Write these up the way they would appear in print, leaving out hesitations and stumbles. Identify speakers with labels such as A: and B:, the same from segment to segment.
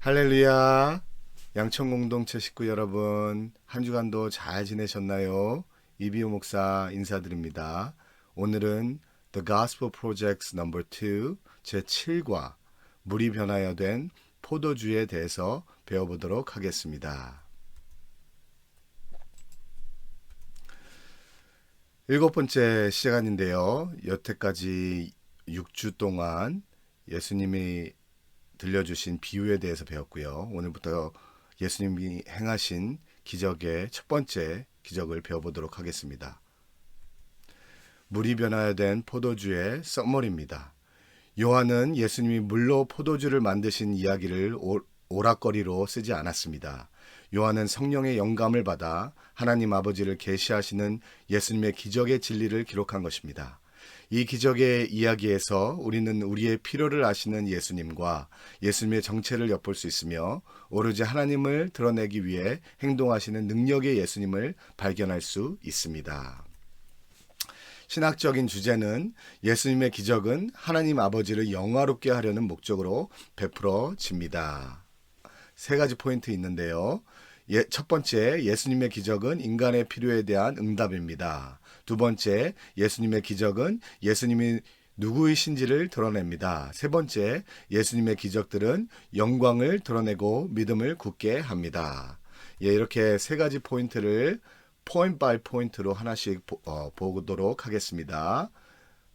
A: 할렐루야. 양천 공동체 식구 여러분, 한 주간도 잘 지내셨나요? 이비호 목사 인사드립니다. 오늘은 The Gospel Projects No. 2 제7과 물이 변하여 된 포도주에 대해서 배워보도록 하겠습니다. 7번째 시간인데요. 여태까지 6주 동안 예수님이 들려주신 비유에 대해서 배웠고요. 오늘부터 예수님이 행하신 기적의 첫 번째 기적을 배워보도록 하겠습니다. 물이 변하여 된 포도주의 썸머리입니다. 요한은 예수님이 물로 포도주를 만드신 이야기를 오락거리로 쓰지 않았습니다. 요한은 성령의 영감을 받아 하나님 아버지를 계시하시는 예수님의 기적의 진리를 기록한 것입니다. 이 기적의 이야기에서 우리는 우리의 필요를 아시는 예수님과 예수님의 정체를 엿볼 수 있으며 오로지 하나님을 드러내기 위해 행동하시는 능력의 예수님을 발견할 수 있습니다. 신학적인 주제는 예수님의 기적은 하나님 아버지를 영화롭게 하려는 목적으로 베풀어집니다. 세 가지 포인트 있는데요. 첫 번째, 예수님의 기적은 인간의 필요에 대한 응답입니다. 두 번째, 예수님의 기적은 예수님이 누구이신지를 드러냅니다. 세 번째, 예수님의 기적들은 영광을 드러내고 믿음을 굳게 합니다. 이렇게 세 가지 포인트를 포인트 바이 포인트로 하나씩 보도록 하겠습니다.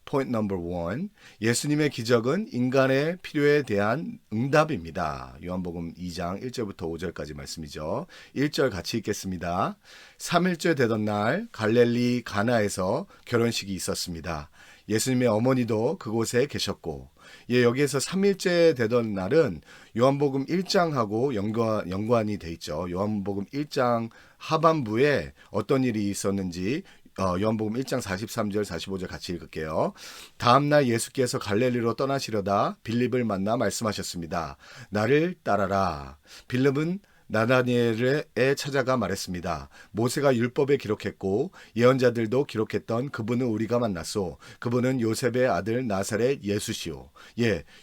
A: 포인트 넘버 1, 예수님의 기적은 인간의 필요에 대한 응답입니다. 요한복음 2장 1절부터 5절까지 말씀이죠. 1절 같이 읽겠습니다. 3일째 되던 날 갈릴리 가나에서 결혼식이 있었습니다. 예수님의 어머니도 그곳에 계셨고, 여기에서 3일째 되던 날은 요한복음 1장하고 연관이 돼 있죠. 요한복음 1장 하반부에 어떤 일이 있었는지 요한복음 1장 43절 45절 같이 읽을게요. 다음날 예수께서 갈릴리로 떠나시려다 빌립을 만나 말씀하셨습니다. 나를 따라라. 빌립은 나다니엘에 찾아가 말했습니다. 모세가 율법에 기록했고 예언자들도 기록했던 그분은 우리가 만났소. 그분은 요셉의 아들 나사렛 예수시오.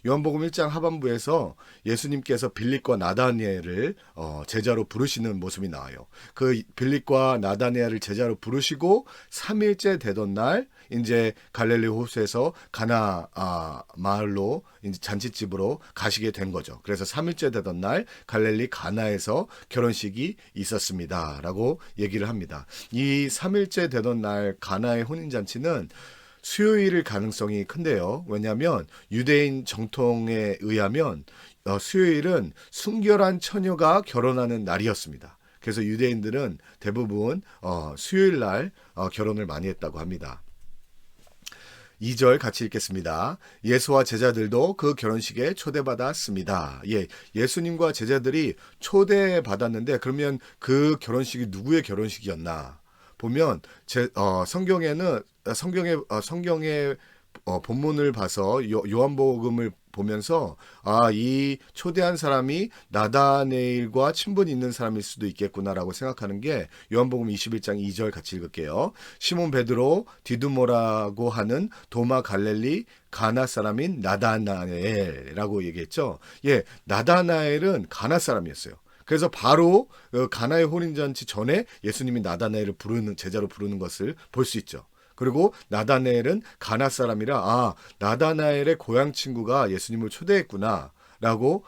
A: 요한복음 1장 하반부에서 예수님께서 빌립과 나다니엘을 제자로 부르시는 모습이 나와요. 그 빌립과 나다니엘을 제자로 부르시고 3일째 되던 날 이제 갈릴리 호수에서 가나 마을로 이제 잔치집으로 가시게 된 거죠. 그래서 3일째 되던 날 갈릴리 가나에서 결혼식이 있었습니다라고 얘기를 합니다. 이 3일째 되던 날 가나의 혼인잔치는 수요일일 가능성이 큰데요. 왜냐하면 유대인 정통에 의하면 수요일은 순결한 처녀가 결혼하는 날이었습니다. 그래서 유대인들은 대부분 수요일 날 결혼을 많이 했다고 합니다. 2절 같이 읽겠습니다. 예수와 제자들도 그 결혼식에 초대받았습니다. 예수님과 제자들이 초대받았는데 그러면 그 결혼식이 누구의 결혼식이었나? 보면 성경의 본문을 봐서 요한복음을 보면서 이 초대한 사람이 나다네일과 친분이 있는 사람일 수도 있겠구나라고 생각하는 게 요한복음 21장 2절 같이 읽을게요. 시몬 베드로 디두모라고 하는 도마 갈릴리 가나 사람인 나다나엘이라고 얘기했죠. 나다나엘은 가나 사람이었어요. 그래서 바로 가나의 혼인잔치 전에 예수님이 나다나엘을 제자로 부르는 것을 볼 수 있죠. 그리고 나다나엘은 가나 사람이라 나다나엘의 고향 친구가 예수님을 초대했구나라고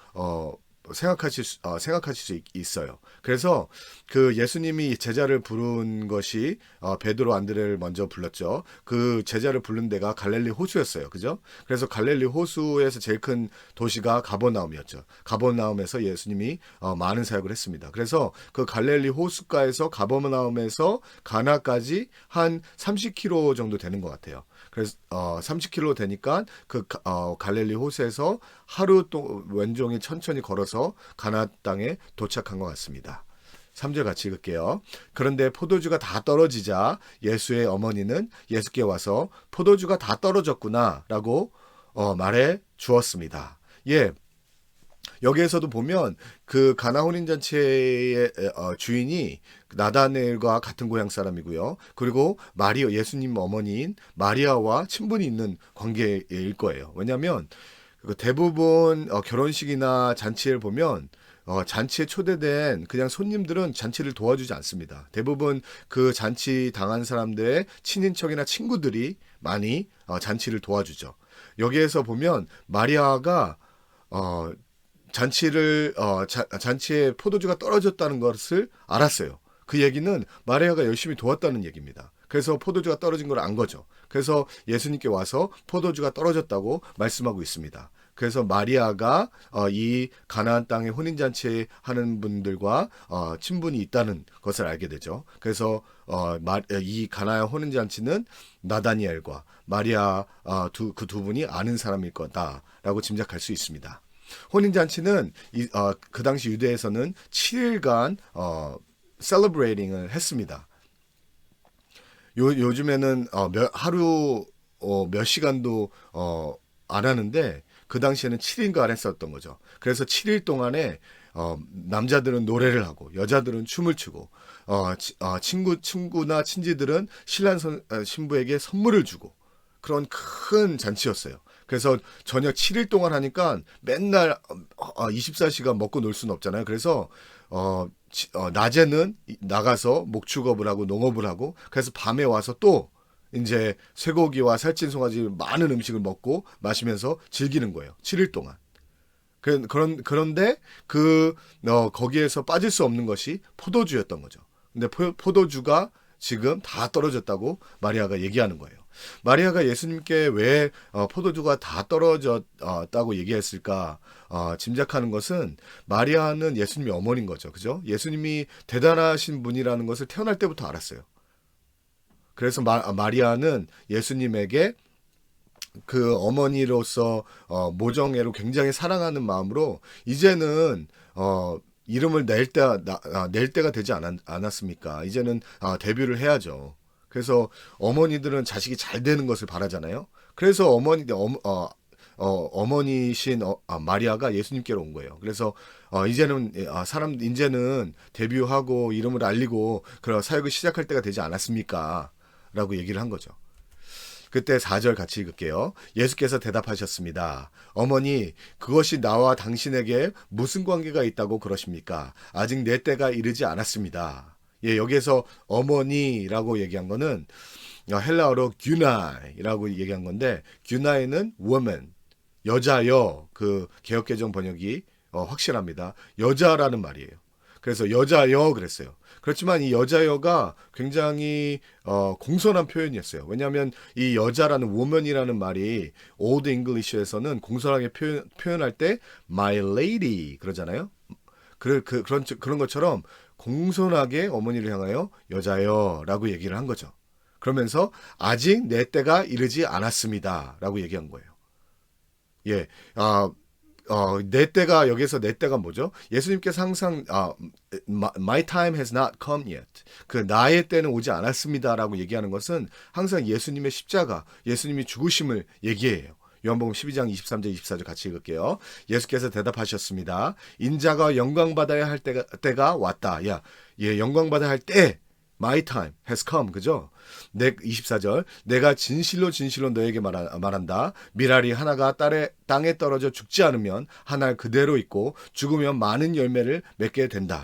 A: 생각하실 수 있어요. 그래서 그 예수님이 제자를 부른 것이 베드로 안드레를 먼저 불렀죠. 그 제자를 부른 데가 갈릴리 호수였어요. 그죠? 그래서 갈릴리 호수에서 제일 큰 도시가 가버나움이었죠. 가버나움에서 예수님이 많은 사역을 했습니다. 그래서 그 갈릴리 호수가에서 가버나움에서 가나까지 한 30km 정도 되는 것 같아요. 그래서 30km 되니까 그 갈릴리 호수에서 하루 또 왼종일 천천히 걸어서 가나 땅에 도착한 것 같습니다. 3절 같이 읽을게요. 그런데 포도주가 다 떨어지자 예수의 어머니는 예수께 와서 포도주가 다 떨어졌구나 라고 말해 주었습니다. 여기에서도 보면 그 가나 혼인잔치의 주인이 나다네엘과 같은 고향 사람이고요. 그리고 예수님 어머니인 마리아와 친분이 있는 관계일 거예요. 왜냐하면 대부분 결혼식이나 잔치를 보면 잔치에 초대된 그냥 손님들은 잔치를 도와주지 않습니다. 대부분 그 잔치 당한 사람들의 친인척이나 친구들이 많이 잔치를 도와주죠. 여기에서 보면 마리아가 잔치에 포도주가 떨어졌다는 것을 알았어요. 그 얘기는 마리아가 열심히 도왔다는 얘기입니다. 그래서 포도주가 떨어진 걸 안 거죠. 그래서 예수님께 와서 포도주가 떨어졌다고 말씀하고 있습니다. 그래서 마리아가 이 가나안 땅에 혼인잔치 하는 분들과 친분이 있다는 것을 알게 되죠. 그래서 이 가나안 혼인잔치는 나다니엘과 마리아 그 두 분이 아는 사람일 거다라고 짐작할 수 있습니다. 혼인잔치는 그 당시 유대에서는 7일간 셀러브레이팅을 했습니다. 요즘에는 하루 몇 시간도 안 하는데 그 당시에는 7일간 했었던 거죠. 그래서 7일 동안에 남자들은 노래를 하고 여자들은 춤을 추고 친구나 친지들은 신랑 신부에게 선물을 주고 그런 큰 잔치였어요. 그래서 저녁 7일 동안 하니까 맨날 24시간 먹고 놀 수는 없잖아요. 그래서 낮에는 나가서 목축업을 하고 농업을 하고 그래서 밤에 와서 또 이제 쇠고기와 살찐 송아지 많은 음식을 먹고 마시면서 즐기는 거예요. 7일 동안. 그런데 거기에서 빠질 수 없는 것이 포도주였던 거죠. 근데 포도주가 지금 다 떨어졌다고 마리아가 얘기하는 거예요. 마리아가 예수님께 왜 포도주가 다 떨어졌다고 얘기했을까 짐작하는 것은 마리아는 예수님의 어머니인 거죠. 그죠? 예수님이 대단하신 분이라는 것을 태어날 때부터 알았어요. 그래서 마리아는 예수님에게 그 어머니로서 모정애로 굉장히 사랑하는 마음으로 이제는 이름을 낼 때가 되지 않았습니까? 이제는 데뷔를 해야죠. 그래서 어머니들은 자식이 잘 되는 것을 바라잖아요. 그래서 어머니신 마리아가 예수님께로 온 거예요. 그래서 이제는 이제는 데뷔하고 이름을 알리고 그런 사역을 시작할 때가 되지 않았습니까? 라고 얘기를 한 거죠. 그때 4절 같이 읽을게요. 예수께서 대답하셨습니다. 어머니, 그것이 나와 당신에게 무슨 관계가 있다고 그러십니까? 아직 내 때가 이르지 않았습니다. 예, 여기에서 어머니라고 얘기한 거는 헬라어로 규나이라고 얘기한 건데 규나이는 woman, 여자여. 그 개역개정 번역이 확실합니다. 여자라는 말이에요. 그래서 여자여 그랬어요. 그렇지만 이 여자여가 굉장히 공손한 표현이었어요. 왜냐하면 이 여자라는 woman이라는 말이 Old English에서는 공손하게 표현할 때 my lady 그러잖아요. 그런 것처럼 공손하게 어머니를 향하여 여자여라고 얘기를 한 거죠. 그러면서 아직 내 때가 이르지 않았습니다라고 얘기한 거예요. 예, 여기서 내 때가 뭐죠? 예수님께서 항상 my time has not come yet. 그 나의 때는 오지 않았습니다라고 얘기하는 것은 항상 예수님의 십자가, 예수님이 죽으심을 얘기해요. 요한복음 12장 23절 24절 같이 읽을게요. 예수께서 대답하셨습니다. 인자가 영광받아야 할 때가 왔다. 영광받아야 할 때 My time has come. 그죠? 24절. 내가 진실로 너에게 말한다. 미랄이 하나가 땅에 떨어져 죽지 않으면 한 알 그대로 있고 죽으면 많은 열매를 맺게 된다.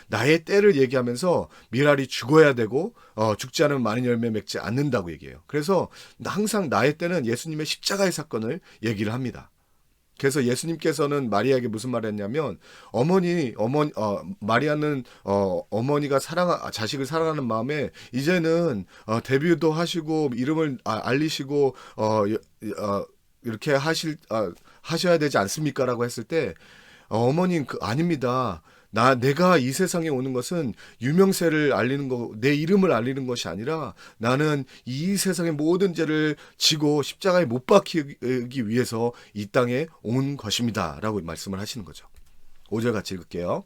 A: 나의 때를 얘기하면서 미랄이 죽어야 되고 죽지 않으면 많은 열매 맺지 않는다고 얘기해요. 그래서 항상 나의 때는 예수님의 십자가의 사건을 얘기를 합니다. 그래서 예수님께서는 마리아에게 무슨 말을 했냐면 마리아는 어머니가 자식을 사랑하는 마음에 이제는 데뷔도 하시고 이름을 알리시고 이렇게 하셔야 되지 않습니까? 라고 했을 때 어머니는 아닙니다. 내가 이 세상에 오는 것은 유명세를 알리는 거, 내 이름을 알리는 것이 아니라 나는 이 세상의 모든 죄를 지고 십자가에 못 박히기 위해서 이 땅에 온 것입니다. 라고 말씀을 하시는 거죠. 5절 같이 읽을게요.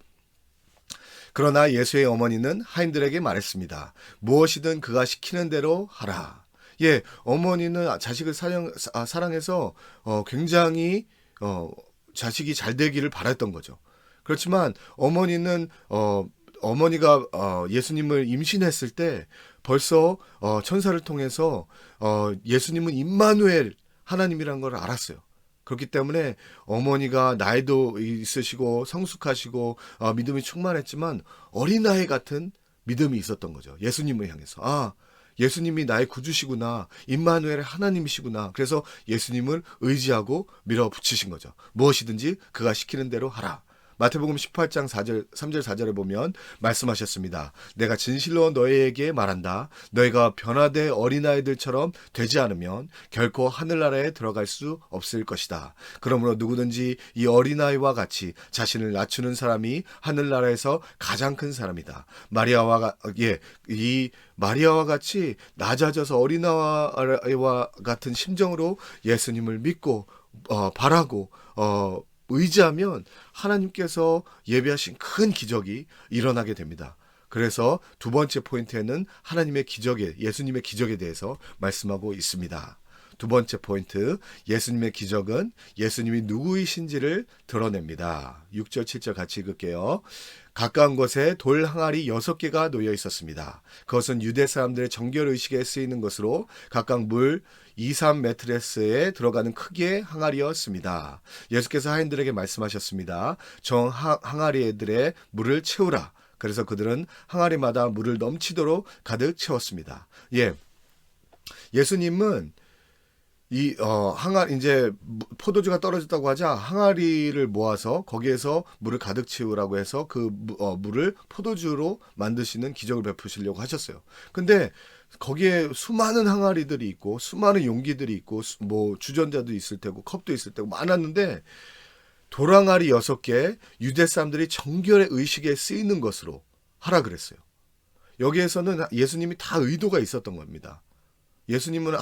A: 그러나 예수의 어머니는 하인들에게 말했습니다. 무엇이든 그가 시키는 대로 하라. 어머니는 자식을 사랑해서 굉장히 자식이 잘 되기를 바랐던 거죠. 그렇지만 어머니가 예수님을 임신했을 때 벌써 천사를 통해서 예수님은 임마누엘 하나님이라는 걸 알았어요. 그렇기 때문에 어머니가 나이도 있으시고 성숙하시고 믿음이 충만했지만 어린아이 같은 믿음이 있었던 거죠. 예수님을 향해서. 예수님이 나의 구주시구나. 임마누엘의 하나님이시구나. 그래서 예수님을 의지하고 밀어붙이신 거죠. 무엇이든지 그가 시키는 대로 하라. 마태복음 18장 3절 4절에 보면 말씀하셨습니다. 내가 진실로 너희에게 말한다. 너희가 변화되 어린아이들처럼 되지 않으면 결코 하늘나라에 들어갈 수 없을 것이다. 그러므로 누구든지 이 어린아이와 같이 자신을 낮추는 사람이 하늘나라에서 가장 큰 사람이다. 이 마리아와 같이 낮아져서 어린아이와 같은 심정으로 예수님을 믿고 바라고 의지하면 하나님께서 예비하신 큰 기적이 일어나게 됩니다. 그래서 두 번째 포인트에는 예수님의 기적에 대해서 말씀하고 있습니다. 두 번째 포인트, 예수님의 기적은 예수님이 누구이신지를 드러냅니다. 6절 7절 같이 읽을게요. 가까운 곳에 돌 항아리 6개가 놓여 있었습니다. 그것은 유대 사람들의 정결의식에 쓰이는 것으로 각각 물 2-3 메트레스에 들어가는 크기의 항아리였습니다. 예수께서 하인들에게 말씀하셨습니다. 항아리들의 물을 채우라. 그래서 그들은 항아리마다 물을 넘치도록 가득 채웠습니다. 예수님은 이제 포도주가 떨어졌다고 하자 항아리를 모아서 거기에서 물을 가득 채우라고 해서 그 물을 포도주로 만드시는 기적을 베푸시려고 하셨어요. 근데 거기에 수많은 항아리들이 있고 수많은 용기들이 있고 주전자도 있을 테고 컵도 있을 테고 많았는데 돌항아리 6개 유대 사람들이 정결의 의식에 쓰이는 것으로 하라 그랬어요. 여기에서는 예수님이 다 의도가 있었던 겁니다. 예수님은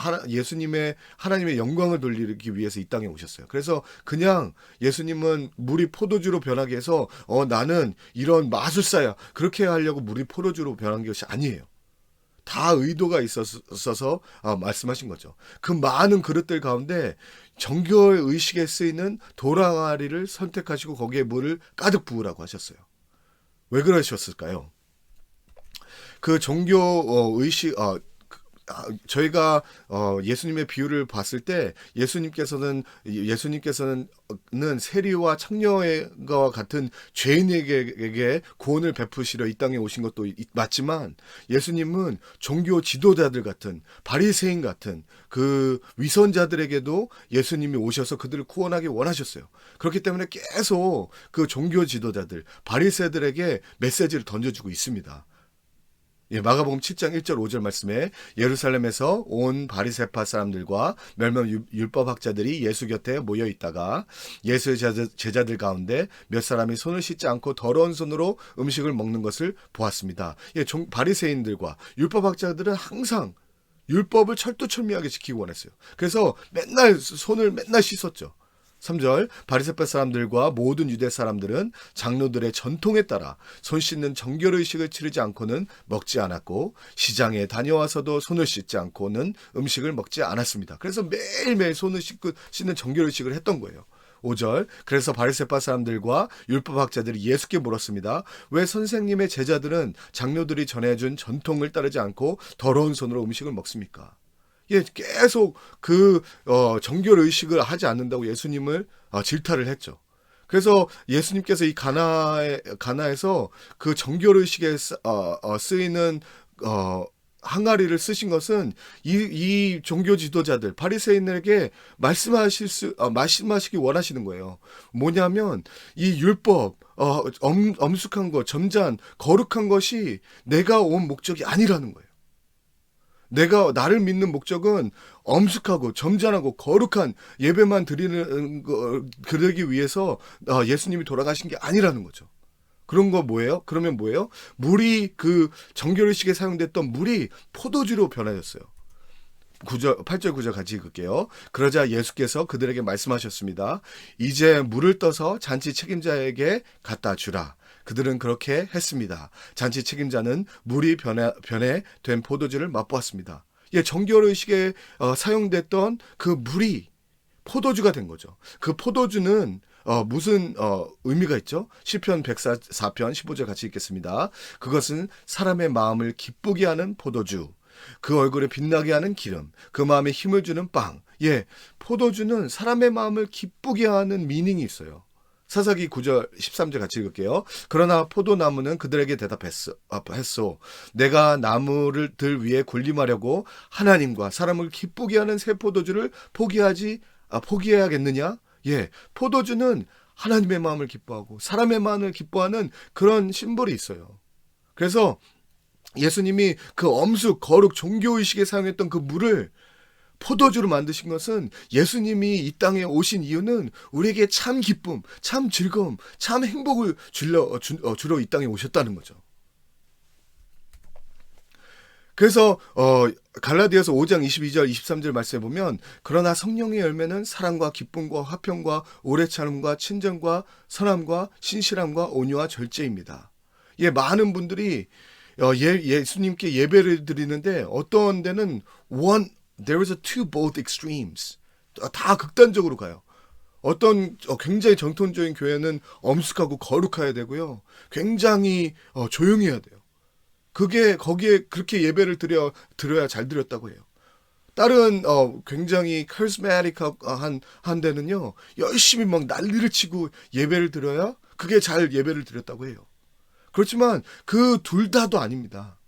A: 하나님의 영광을 돌리기 위해서 이 땅에 오셨어요. 그래서 그냥 예수님은 물이 포도주로 변하게 해서 나는 이런 마술사야 그렇게 하려고 물이 포도주로 변한 것이 아니에요. 다 의도가 있어서 말씀하신 거죠. 그 많은 그릇들 가운데 정결 의식에 쓰이는 돌항아리를 선택하시고 거기에 물을 가득 부으라고 하셨어요. 왜 그러셨을까요? 그 종교 의식 저희가 예수님의 비유를 봤을 때 예수님께서는 세리와 창녀와 같은 죄인에게 구원을 베푸시려 이 땅에 오신 것도 맞지만 예수님은 종교 지도자들 같은 바리새인 같은 그 위선자들에게도 예수님이 오셔서 그들을 구원하기 원하셨어요. 그렇기 때문에 계속 그 종교 지도자들 바리새들에게 메시지를 던져주고 있습니다. 마가복음 7장 1절 5절 말씀에 예루살렘에서 온 바리새파 사람들과 몇몇 율법학자들이 예수 곁에 모여 있다가 예수의 제자들 가운데 몇 사람이 손을 씻지 않고 더러운 손으로 음식을 먹는 것을 보았습니다. 바리새인들과 율법학자들은 항상 율법을 철두철미하게 지키기 원했어요. 그래서 손을 맨날 씻었죠. 3절 바리새파 사람들과 모든 유대 사람들은 장로들의 전통에 따라 손 씻는 정결의식을 치르지 않고는 먹지 않았고 시장에 다녀와서도 손을 씻지 않고는 음식을 먹지 않았습니다. 그래서 매일매일 손을 씻는 정결의식을 했던 거예요. 5절 그래서 바리새파 사람들과 율법학자들이 예수께 물었습니다. 왜 선생님의 제자들은 장로들이 전해준 전통을 따르지 않고 더러운 손으로 음식을 먹습니까? 계속 정결 의식을 하지 않는다고 예수님을 질타를 했죠. 그래서 예수님께서 이 가나에서 그 정결 의식에 쓰이는 항아리를 쓰신 것은 이 종교 지도자들 바리새인에게 말씀하시기 원하시는 거예요. 뭐냐면 이 율법 엄숙한 것, 점잖, 거룩한 것이 내가 온 목적이 아니라는 거예요. 나를 믿는 목적은 엄숙하고 점잖하고 거룩한 예배만 드리기 위해서 예수님이 돌아가신 게 아니라는 거죠. 그런 거 뭐예요? 그러면 뭐예요? 물이 그 정결의식에 사용됐던 물이 포도주로 변하였어요. 8절 9절 같이 읽을게요. 그러자 예수께서 그들에게 말씀하셨습니다. 이제 물을 떠서 잔치 책임자에게 갖다 주라. 그들은 그렇게 했습니다. 잔치 책임자는 물이 변해된 포도주를 맛보았습니다. 정결의식에 사용됐던 그 물이 포도주가 된 거죠. 그 포도주는 무슨 의미가 있죠? 시편 104편 15절 같이 읽겠습니다. 그것은 사람의 마음을 기쁘게 하는 포도주, 그 얼굴에 빛나게 하는 기름, 그 마음에 힘을 주는 빵, 예, 포도주는 사람의 마음을 기쁘게 하는 미닝이 있어요. 사사기 9절 13절 같이 읽을게요. 그러나 포도나무는 그들에게 대답했소. 내가 나무를 들 위에 군림하려고 하나님과 사람을 기쁘게 하는 새 포도주를 포기해야겠느냐? 예, 포도주는 하나님의 마음을 기뻐하고 사람의 마음을 기뻐하는 그런 심볼이 있어요. 그래서 예수님이 그 엄숙, 거룩, 종교의식에 사용했던 그 물을 포도주로 만드신 것은 예수님이 이 땅에 오신 이유는 우리에게 참 기쁨, 참 즐거움, 참 행복을 주러 이 땅에 오셨다는 거죠. 그래서 갈라디아서 5장 22절 23절 말씀에 보면 그러나 성령의 열매는 사랑과 기쁨과 화평과 오래 참음과 친정과 선함과 신실함과 온유와 절제입니다. 예, 많은 분들이 예수님께 예배를 드리는데 어떤 데는 there is a two both extremes. 다 극단적으로 가요. 어떤 굉장히 정통적인 교회는 엄숙하고 거룩해야 되고요. 굉장히 조용히 해야 돼요. 거기에 그렇게 예배를 드려야 잘 드렸다고 해요. 다른 굉장히 charismatic한 한 데는요. 열심히 막 난리를 치고 예배를 드려야 그게 잘 예배를 드렸다고 해요. 그렇지만 그 둘 다도 아닙니다.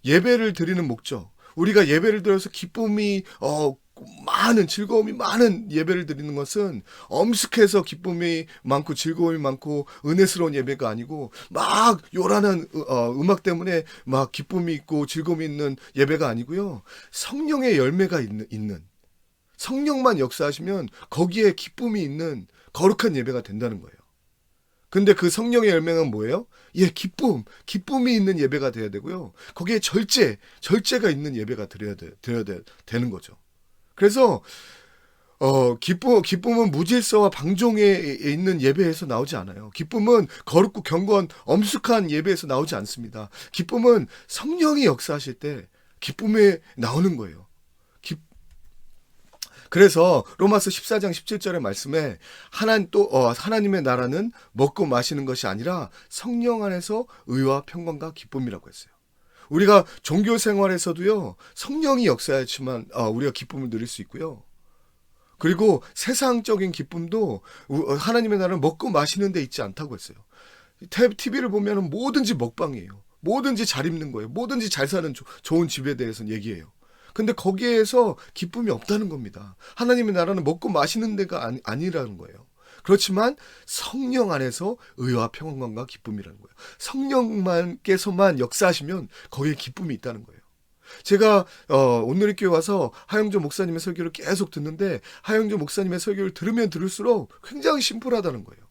A: 예배를 드리는 목적, 우리가 예배를 드려서 기쁨이 많은 즐거움이 많은 예배를 드리는 것은 엄숙해서 기쁨이 많고 즐거움이 많고 은혜스러운 예배가 아니고 막 요란한 음악 때문에 막 기쁨이 있고 즐거움이 있는 예배가 아니고요. 성령의 열매가 있는 성령만 역사하시면 거기에 기쁨이 있는 거룩한 예배가 된다는 거예요. 근데 그 성령의 열매는 뭐예요? 예, 기쁨이 있는 예배가 돼야 되고요. 거기에 절제가 있는 예배가 드려야 되는 거죠. 그래서 기쁨은 무질서와 방종에 있는 예배에서 나오지 않아요. 기쁨은 거룩고 경건 엄숙한 예배에서 나오지 않습니다. 기쁨은 성령이 역사하실 때 기쁨에 나오는 거예요. 그래서 로마서 14장 17절의 말씀에 하나님의 나라는 먹고 마시는 것이 아니라 성령 안에서 의와 평강과 기쁨이라고 했어요. 우리가 종교 생활에서도요, 성령이 역사해야지만 우리가 기쁨을 누릴 수 있고요. 그리고 세상적인 기쁨도 하나님의 나라는 먹고 마시는 데 있지 않다고 했어요. TV를 보면 뭐든지 먹방이에요. 뭐든지 잘 입는 거예요. 뭐든지 잘 사는 좋은 집에 대해서는 얘기해요. 근데 거기에서 기쁨이 없다는 겁니다. 하나님의 나라는 먹고 마시는 데가 아니라는 거예요. 그렇지만 성령 안에서 의와 평안과 기쁨이라는 거예요. 성령께서만 역사하시면 거기에 기쁨이 있다는 거예요. 제가 오늘의 교회 와서 하영조 목사님의 설교를 계속 듣는데 하영조 목사님의 설교를 들으면 들을수록 굉장히 심플하다는 거예요.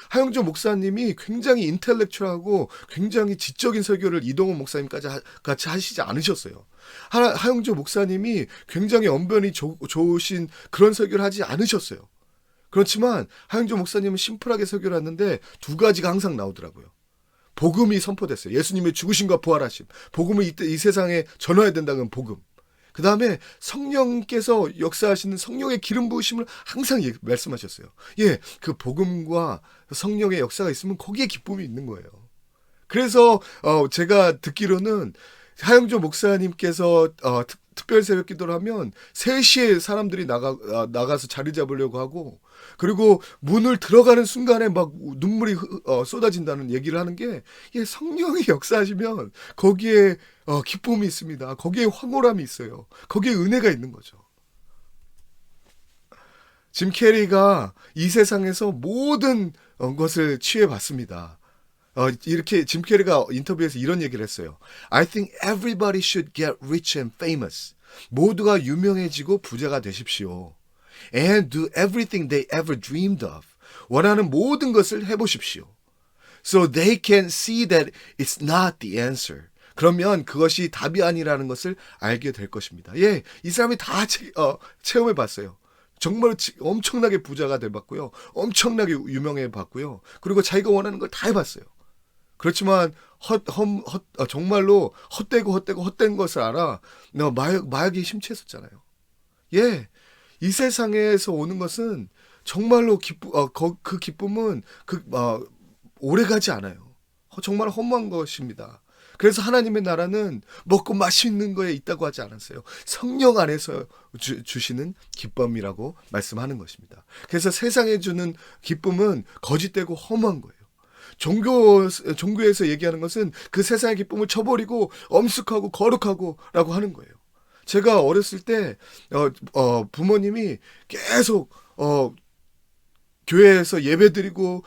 A: 하영조 목사님이 굉장히 인텔렉츄얼하고 굉장히 지적인 설교를 이동훈 목사님까지 같이 하시지 않으셨어요. 하영조 목사님이 굉장히 언변이 좋으신 그런 설교를 하지 않으셨어요. 그렇지만 하영조 목사님은 심플하게 설교를 했는데 두 가지가 항상 나오더라고요. 복음이 선포됐어요. 예수님의 죽으심과 부활하심. 복음을 이 세상에 전해야 된다는 복음. 그 다음에 성령께서 역사하시는 성령의 기름 부으심을 항상 말씀하셨어요. 예, 그 복음과 성령의 역사가 있으면 거기에 기쁨이 있는 거예요. 그래서 제가 듣기로는 하영조 목사님께서 특별 새벽 기도를 하면 3시에 사람들이 나가서 자리 잡으려고 하고, 그리고 문을 들어가는 순간에 막 눈물이 쏟아진다는 얘기를 하는 게, 예, 성령이 역사하시면 거기에 기쁨이 있습니다. 거기에 황홀함이 있어요. 거기에 은혜가 있는 거죠. 짐 캐리가 이 세상에서 모든 것을 취해봤습니다. 이렇게 짐 캐리가 인터뷰에서 이런 얘기를 했어요. I think everybody should get rich and famous. 모두가 유명해지고 부자가 되십시오. And do everything they ever dreamed of. 원하는 모든 것을 해보십시오. So they can see that it's not the answer. 그러면 그것이 답이 아니라는 것을 알게 될 것입니다. 예, 이 사람이 다 체험해봤어요. 정말 엄청나게 부자가 돼봤고요. 엄청나게 유명해봤고요. 그리고 자기가 원하는 걸 다 해봤어요. 그렇지만 정말로 헛된 것을 알아. 마약이 심취했었잖아요. 예, 이 세상에서 오는 것은 정말로 그 기쁨은 오래가지 않아요. 정말 허무한 것입니다. 그래서 하나님의 나라는 먹고 마시는 거에 있다고 하지 않았어요. 성령 안에서 주시는 기쁨이라고 말씀하는 것입니다. 그래서 세상에 주는 기쁨은 거짓되고 허무한 거예요. 종교에서 얘기하는 것은 그 세상의 기쁨을 쳐버리고 엄숙하고 거룩하고 라고 하는 거예요. 제가 어렸을 때 부모님이 계속 교회에서 예배드리고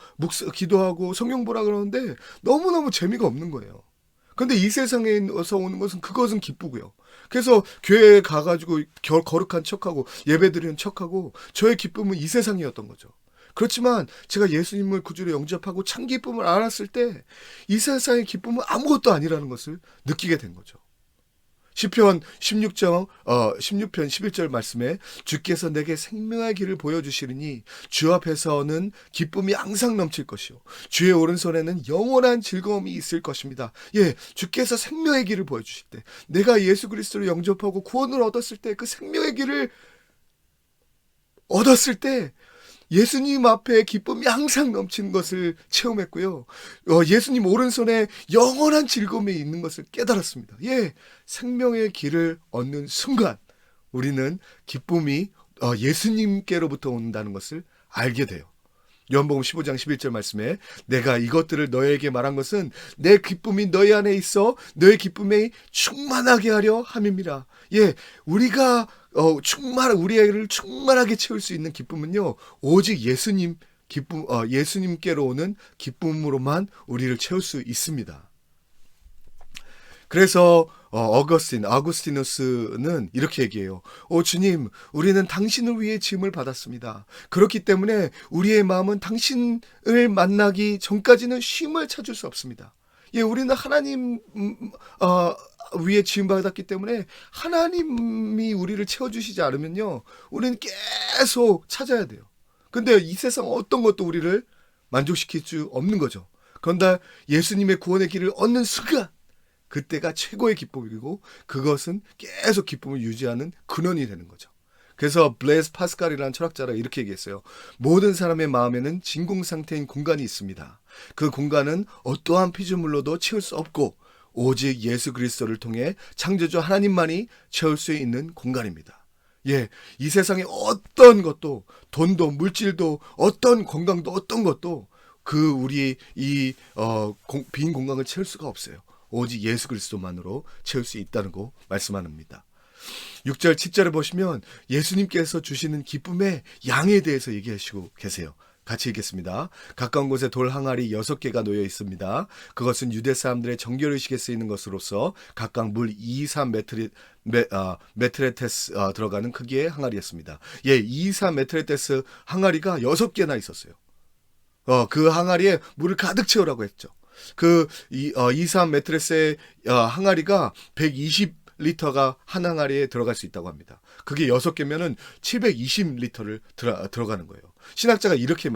A: 기도하고 성경 보라 그러는데 너무너무 재미가 없는 거예요. 근데 이 세상에서 오는 그것은 기쁘고요. 그래서 교회에 가가지고 거룩한 척하고 예배드리는 척하고 저의 기쁨은 이 세상이었던 거죠. 그렇지만 제가 예수님을 구주로 영접하고 참 기쁨을 알았을 때 이 세상의 기쁨은 아무것도 아니라는 것을 느끼게 된 거죠. 시편 16편 11절 말씀에 주께서 내게 생명의 길을 보여주시리니 주 앞에서는 기쁨이 항상 넘칠 것이요 주의 오른손에는 영원한 즐거움이 있을 것입니다. 예, 주께서 생명의 길을 보여주실 때 내가 예수 그리스도를 영접하고 구원을 얻었을 때 그 생명의 길을 얻었을 때 예수님 앞에 기쁨이 항상 넘치는 것을 체험했고요. 예수님 오른손에 영원한 즐거움이 있는 것을 깨달았습니다. 예, 생명의 길을 얻는 순간 우리는 기쁨이 예수님께로부터 온다는 것을 알게 돼요. 요한복음 15장 11절 말씀에 내가 이것들을 너에게 말한 것은 내 기쁨이 너희 안에 있어 너의 기쁨에 충만하게 하려 함입니다. 예, 우리가 우리를 충만하게 채울 수 있는 기쁨은요, 오직 예수님께로 오는 기쁨으로만 우리를 채울 수 있습니다. 그래서 아구스티누스는 이렇게 얘기해요. 주님, 우리는 당신을 위해 짐을 받았습니다. 그렇기 때문에 우리의 마음은 당신을 만나기 전까지는 쉼을 찾을 수 없습니다. 예, 우리는 하나님 위에 지음받았기 때문에 하나님이 우리를 채워주시지 않으면요, 우리는 계속 찾아야 돼요. 근데 이 세상 어떤 것도 우리를 만족시킬 수 없는 거죠. 그런데 예수님의 구원의 길을 얻는 순간 그때가 최고의 기쁨이고 그것은 계속 기쁨을 유지하는 근원이 되는 거죠. 그래서 블레이즈 파스칼이라는 철학자가 이렇게 얘기했어요. 모든 사람의 마음에는 진공 상태인 공간이 있습니다. 그 공간은 어떠한 피조물로도 채울 수 없고 오직 예수 그리스도를 통해 창조주 하나님만이 채울 수 있는 공간입니다. 예, 이 세상에 어떤 것도, 돈도, 물질도, 어떤 건강도, 어떤 것도 우리 빈 공간을 채울 수가 없어요. 오직 예수 그리스도만으로 채울 수 있다는 거 말씀합니다. 6절, 7절을 보시면 예수님께서 주시는 기쁨의 양에 대해서 얘기하시고 계세요. 같이 읽겠습니다. 가까운 곳에 돌 항아리 6개가 놓여 있습니다. 그것은 유대 사람들의 정결의식에 쓰이는 것으로서 각각 물 23메트레테스 들어가는 크기의 항아리였습니다. 예, 23메트레테스 항아리가 6개나 있었어요. 그 항아리에 물을 가득 채우라고 했죠. 23메트레스의 항아리가 120리터가 한 항아리에 들어갈 수 있다고 합니다. 그게 6개면은 720리터를 들어가는 거예요. 신학자가 이렇게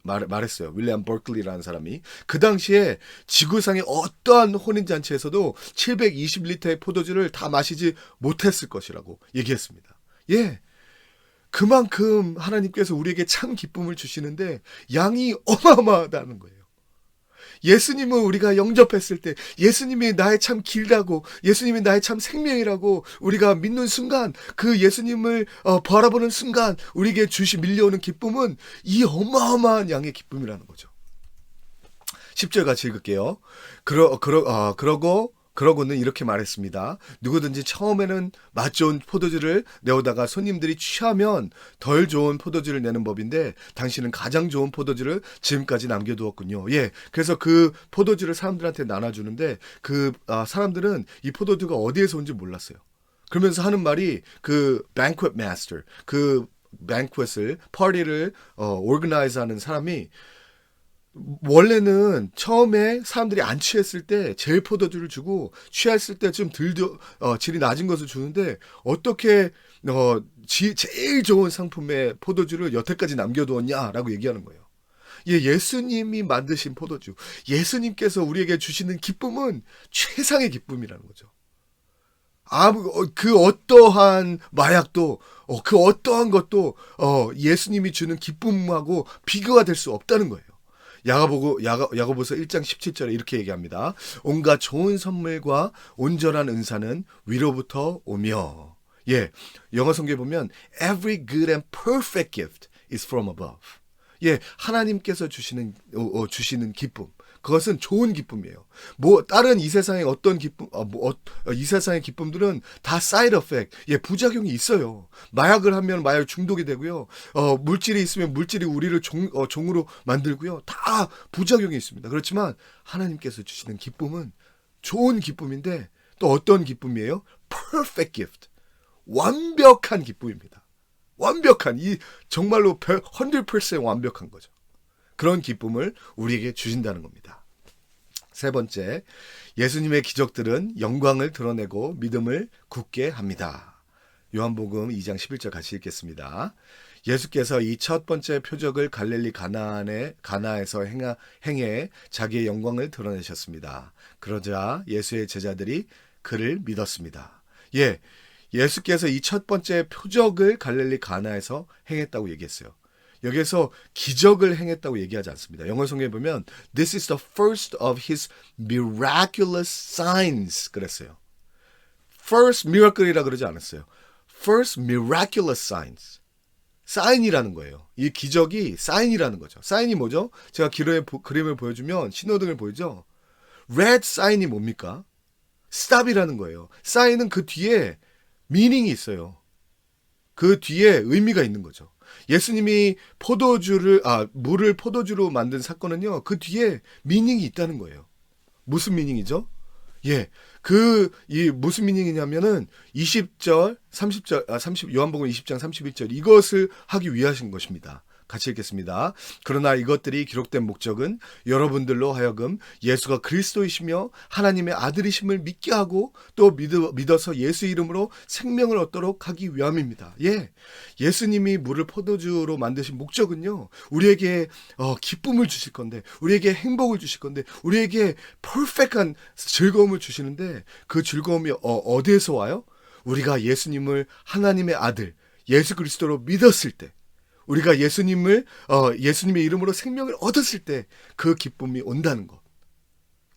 A: 말했어요. 윌리엄 버클리라는 사람이. 그 당시에 지구상의 어떠한 혼인잔치에서도 720리터의 포도주를 다 마시지 못했을 것이라고 얘기했습니다. 예. 그만큼 하나님께서 우리에게 참 기쁨을 주시는데 양이 어마어마하다는 거예요. 예수님을 우리가 영접했을 때 예수님이 나의 참 길이라고, 예수님이 나의 참 생명이라고 우리가 믿는 순간, 그 예수님을 바라보는 순간 우리에게 밀려오는 기쁨은 이 어마어마한 양의 기쁨이라는 거죠. 10절 같이 읽을게요. 그러고는 이렇게 말했습니다. 누구든지 처음에는 맛 좋은 포도주를 내오다가 손님들이 취하면 덜 좋은 포도주를 내는 법인데 당신은 가장 좋은 포도주를 지금까지 남겨두었군요. 예, 그래서 그 포도주를 사람들한테 나눠주는데 사람들은 이 포도주가 어디에서 온지 몰랐어요. 그러면서 하는 말이 banquet master, banquet을, 파티를 organize 하는 사람이 원래는 처음에 사람들이 안 취했을 때 제일 포도주를 주고 취했을 때 좀 질이 낮은 것을 주는데 어떻게 제일 좋은 상품의 포도주를 여태까지 남겨두었냐라고 얘기하는 거예요. 예수님이 만드신 포도주, 예수님께서 우리에게 주시는 기쁨은 최상의 기쁨이라는 거죠. 그 어떠한 마약도, 그 어떠한 것도 예수님이 주는 기쁨하고 비교가 될 수 없다는 거예요. 야고보서 1장 17절에 이렇게 얘기합니다. 온갖 좋은 선물과 온전한 은사는 위로부터 오며. 예, 영어 성경에 보면 every good and perfect gift is from above. 예, 하나님께서 주시는 기쁨. 그것은 좋은 기쁨이에요. 다른 이 세상의 어떤 기쁨, 이 세상의 기쁨들은 다 사이드 에펙트, 예, 부작용이 있어요. 마약을 하면 마약 중독이 되고요. 물질이 있으면 물질이 우리를 종으로 만들고요. 다 부작용이 있습니다. 그렇지만 하나님께서 주시는 기쁨은 좋은 기쁨인데 또 어떤 기쁨이에요? Perfect gift. 완벽한 기쁨입니다. 완벽한, 정말로 100% 완벽한 거죠. 그런 기쁨을 우리에게 주신다는 겁니다. 세 번째, 예수님의 기적들은 영광을 드러내고 믿음을 굳게 합니다. 요한복음 2장 11절 같이 읽겠습니다. 예수께서 이 첫 번째 표적을 갈릴리 가나에서 행해 자기의 영광을 드러내셨습니다. 그러자 예수의 제자들이 그를 믿었습니다. 예, 예수께서 이 첫 번째 표적을 갈릴리 가나에서 행했다고 얘기했어요. 여기에서 기적을 행했다고 얘기하지 않습니다. 영어 성경에 보면 This is the first of his miraculous signs 그랬어요. First miracle이라 그러지 않았어요. First miraculous signs. 사인이라는 거예요. 이 기적이 사인이라는 거죠. 사인이 뭐죠? 제가 그림을 보여주면 신호등을 보이죠? Red 사인이 뭡니까? Stop이라는 거예요. 사인은 그 뒤에 meaning이 있어요. 그 뒤에 의미가 있는 거죠. 예수님이 물을 포도주로 만든 사건은요, 그 뒤에 미닝이 있다는 거예요. 무슨 미닝이죠? 예, 무슨 미닝이냐면은 20절, 30절, 요한복음 20장 31절 이것을 하기 위하신 것입니다. 같이 읽겠습니다. 그러나 이것들이 기록된 목적은 여러분들로 하여금 예수가 그리스도이시며 하나님의 아들이심을 믿게 하고 또 믿어서 예수 이름으로 생명을 얻도록 하기 위함입니다. 예, 예수님이 물을 포도주로 만드신 목적은요, 우리에게 기쁨을 주실 건데, 우리에게 행복을 주실 건데, 우리에게 퍼펙트한 즐거움을 주시는데, 그 즐거움이 어디에서 와요? 우리가 예수님을 하나님의 아들 예수 그리스도로 믿었을 때, 우리가 예수님의 이름으로 생명을 얻었을 때 그 기쁨이 온다는 것.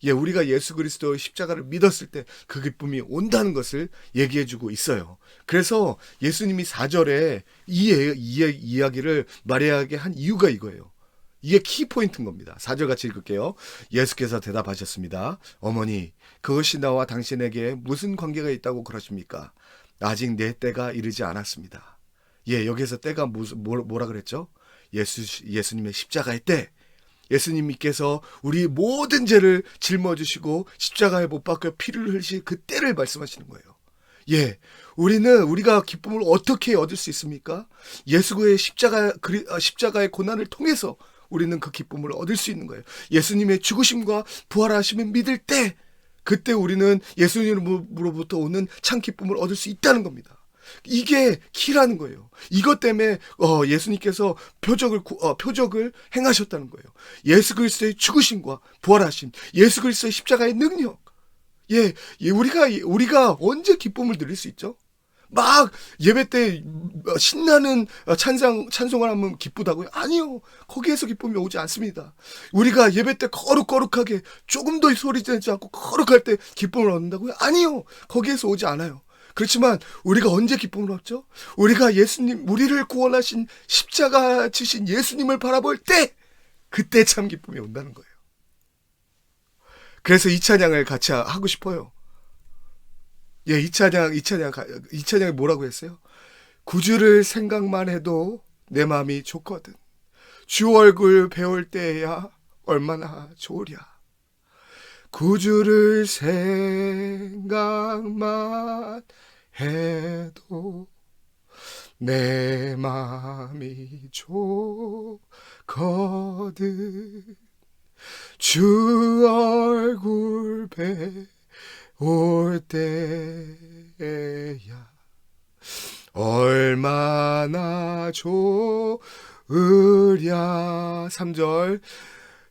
A: 예, 우리가 예수 그리스도의 십자가를 믿었을 때 그 기쁨이 온다는 것을 얘기해주고 있어요. 그래서 예수님이 4절에 이 이야기를 마리아에게 한 이유가 이거예요. 이게 키포인트인 겁니다. 4절 같이 읽을게요. 예수께서 대답하셨습니다. 어머니, 그것이 나와 당신에게 무슨 관계가 있다고 그러십니까? 아직 내 때가 이르지 않았습니다. 예, 여기에서 때가 뭐라 그랬죠? 예수님의 십자가의 때. 예수님께서 우리 모든 죄를 짊어지시고 십자가에 못 박혀 피를 흘리신 그 때를 말씀하시는 거예요. 예, 우리가 기쁨을 어떻게 얻을 수 있습니까? 예수의 십자가의 고난을 통해서 우리는 그 기쁨을 얻을 수 있는 거예요. 예수님의 죽으심과 부활하심을 믿을 때, 그때 우리는 예수님으로부터 오는 참 기쁨을 얻을 수 있다는 겁니다. 이게 키라는 거예요. 이것 때문에 예수님께서 표적을 행하셨다는 거예요. 예수 그리스도의 죽으심과 부활하심, 예수 그리스도의 십자가의 능력. 예, 우리가 언제 기쁨을 누릴 수 있죠? 막 예배 때 신나는 찬송을 하면 기쁘다고요? 아니요. 거기에서 기쁨이 오지 않습니다. 우리가 예배 때 거룩하게 조금 더 소리 지르지 않고 거룩할 때 기쁨을 얻는다고요? 아니요. 거기에서 오지 않아요. 그렇지만 우리가 언제 기쁨을 얻죠? 우리가 우리를 구원하신 십자가 지신 예수님을 바라볼 때, 그때 참 기쁨이 온다는 거예요. 그래서 이 찬양을 같이 하고 싶어요. 예, 이 찬양이 뭐라고 했어요? 구주를 생각만 해도 내 마음이 좋거든. 주 얼굴 배울 때야 얼마나 좋으랴. 구주를 생각만 해도 내 마음이 좋거든. 주 얼굴 배울 때야 얼마나 좋으랴. 3절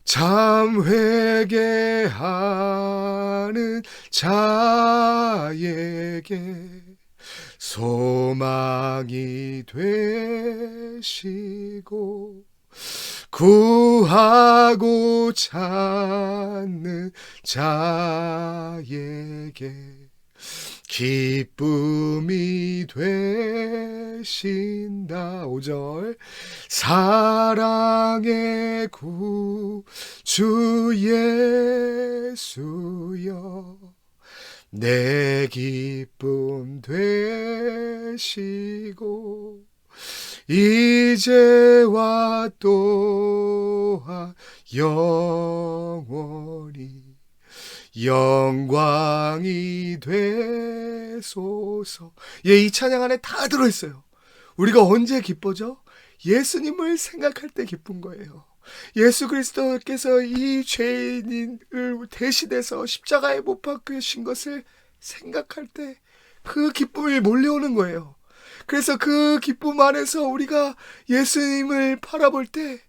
A: 참 회개하는 자에게 소망이 되시고 구하고 찾는 자에게 기쁨이 되신다. 5절 사랑의 구주 예수여 내 기쁨 되시고 이제와 또한 영원히 영광이 되소서. 예, 이 찬양 안에 다 들어있어요. 우리가 언제 기뻐져? 예수님을 생각할 때 기쁜 거예요. 예수 그리스도께서 이 죄인을 대신해서 십자가에 못 박히신 것을 생각할 때 그 기쁨이 몰려오는 거예요. 그래서 그 기쁨 안에서 우리가 예수님을 바라볼 때,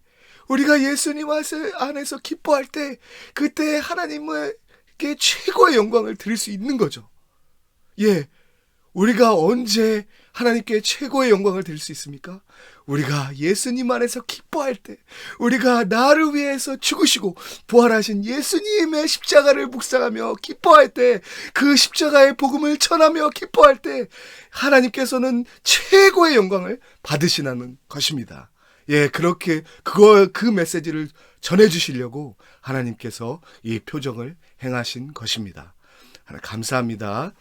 A: 우리가 예수님 안에서 기뻐할 때, 그때 하나님께 최고의 영광을 드릴 수 있는 거죠. 예, 우리가 언제 하나님께 최고의 영광을 드릴 수 있습니까? 우리가 예수님 안에서 기뻐할 때, 우리가 나를 위해서 죽으시고 부활하신 예수님의 십자가를 묵상하며 기뻐할 때, 그 십자가의 복음을 전하며 기뻐할 때 하나님께서는 최고의 영광을 받으시는 것입니다. 예, 그렇게 그 메시지를 전해주시려고 하나님께서 이 표적을 행하신 것입니다. 하나 감사합니다.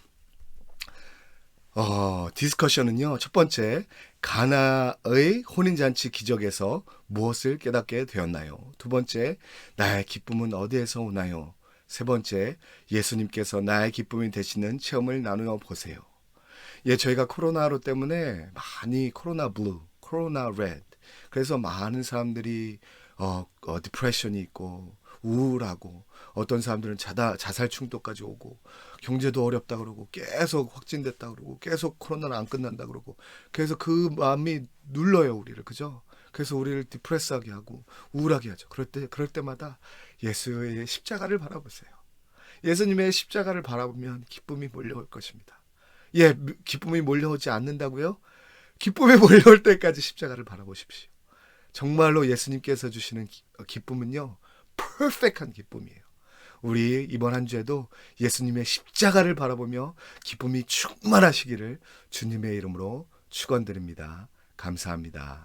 A: 디스커션은요, 첫 번째, 가나의 혼인잔치 기적에서 무엇을 깨닫게 되었나요? 두 번째, 나의 기쁨은 어디에서 오나요? 세 번째, 예수님께서 나의 기쁨이 되시는 체험을 나누어 보세요. 예, 저희가 코로나로 때문에 많이 코로나 블루, 코로나 레드, 그래서 많은 사람들이 디프레션이 있고 우울하고 어떤 사람들은 자살 충동까지 오고 경제도 어렵다 그러고 계속 확진됐다 그러고 계속 코로나는 안 끝난다 그러고 그래서 그 마음이 눌러요 우리를. 그죠? 그래서 우리를 디프레스하게 하고 우울하게 하죠. 그럴 때마다 예수의 십자가를 바라보세요. 예수님의 십자가를 바라보면 기쁨이 몰려올 것입니다. 예, 기쁨이 몰려오지 않는다고요? 기쁨이 몰려올 때까지 십자가를 바라보십시오. 정말로 예수님께서 주시는 기쁨은요, 퍼펙트한 기쁨이에요. 우리 이번 한 주에도 예수님의 십자가를 바라보며 기쁨이 충만하시기를 주님의 이름으로 축원드립니다. 감사합니다.